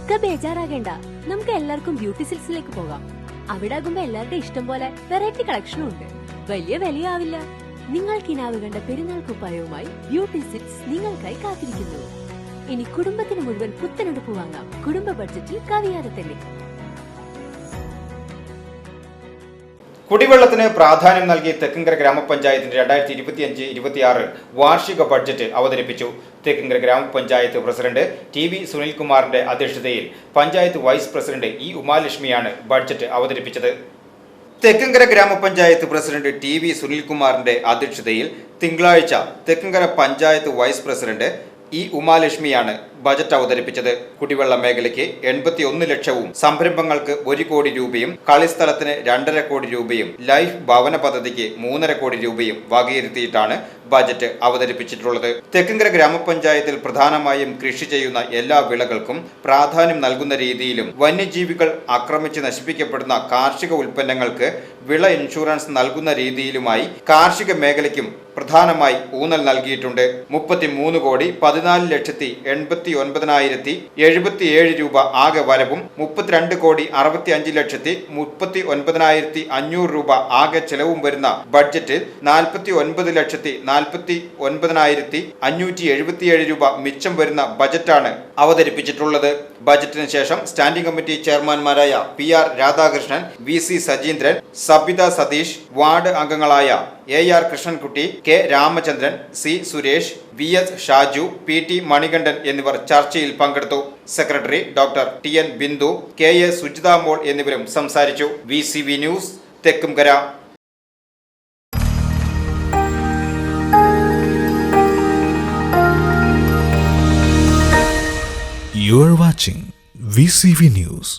ഇക്ക ബേജാറാകേണ്ട, നമുക്ക് എല്ലാവർക്കും ബ്യൂട്ടി സിൽക്സിലേക്ക് പോകാം. അവിടെ ആകുമ്പോ എല്ലാവരുടെ ഇഷ്ടം പോലെ വെറൈറ്റി കളക്ഷനും ഉണ്ട്. വലിയ വിലയാവില്ല. നിങ്ങൾക്ക് ഇനാവ് കണ്ട പെരുന്നാൾ കുപ്പായവുമായി ബ്യൂട്ടി സിൽക്സ് നിങ്ങൾക്കായി കാത്തിരിക്കുന്നു. ഇനി കുടുംബത്തിന് മുഴുവൻ പുത്തനെടുപ്പ് വാങ്ങാം, കുടുംബ ബഡ്ജറ്റിൽ കവിയാതെ തന്നെ. കുടിവെള്ളത്തിന് പ്രാധാന്യം നൽകി തെക്കുംകര ഗ്രാമപഞ്ചായത്തിന്റെ 2025-26 വാർഷിക ബഡ്ജറ്റ് അവതരിപ്പിച്ചു. തെക്കുംകര ഗ്രാമപഞ്ചായത്ത് പ്രസിഡന്റ് TV സുനിൽകുമാറിന്റെ അധ്യക്ഷതയിൽ പഞ്ചായത്ത് വൈസ് പ്രസിഡന്റ് E ഉമാലക്ഷ്മിയാണ് ബഡ്ജറ്റ് അവതരിപ്പിച്ചത്. തെക്കുംകര ഗ്രാമപഞ്ചായത്ത് പ്രസിഡന്റ് TV സുനിൽകുമാറിന്റെ അധ്യക്ഷതയിൽ തിങ്കളാഴ്ച Thekkumkara panchayat vice president E ഉമാലക്ഷ്മിയാണ് ബജറ്റ് അവതരിപ്പിച്ചത്. കുടിവെള്ള മേഖലയ്ക്ക് 81 ലക്ഷവും, സംരംഭങ്ങൾക്ക് 1 കോടി രൂപയും, കളിസ്ഥലത്തിന് 2.5 കോടി രൂപയും, ലൈഫ് ഭവന പദ്ധതിക്ക് 3.5 കോടി രൂപയും വകയിരുത്തിയിട്ടാണ് ബജറ്റ് അവതരിപ്പിച്ചിട്ടുള്ളത്. തെക്കുംകര ഗ്രാമപഞ്ചായത്തിൽ പ്രധാനമായും കൃഷി ചെയ്യുന്ന എല്ലാ വിളകൾക്കും പ്രാധാന്യം നൽകുന്ന രീതിയിലും വന്യജീവികൾ ആക്രമിച്ച് നശിപ്പിക്കപ്പെടുന്ന കാർഷിക ഉൽപ്പന്നങ്ങൾക്ക് വിള ഇൻഷുറൻസ് നൽകുന്ന രീതിയിലുമായി കാർഷിക മേഖലയ്ക്കും പ്രധാനമായി ഊന്നൽ നൽകിയിട്ടുണ്ട്. 33,14,89,077 രൂപ ആകെ വരവും 32,65,39,500 രൂപ ആകെ ചെലവും വരുന്ന ബഡ്ജറ്റിൽ 49,49,577 രൂപ മിച്ചം വരുന്ന ബജറ്റാണ് അവതരിപ്പിച്ചിട്ടുള്ളത്. ബജറ്റിന് ശേഷം സ്റ്റാൻഡിംഗ് കമ്മിറ്റി ചെയർമാൻമാരായ PR Radhakrishnan, VC Sajeendran, Sabitha Satheesh, ward അംഗങ്ങളായ AR Krishnankutty, K Ramachandran, C Suresh, VS Shaju, PT Manikandan എന്നിവർ ചർച്ചയിൽ പങ്കെടുത്തു. Secretary doctor TN Bindu, KA Sujitha mol എന്നിവരും സംസാരിച്ചു. VCV news, Thekkumkara. You are watching VCV News.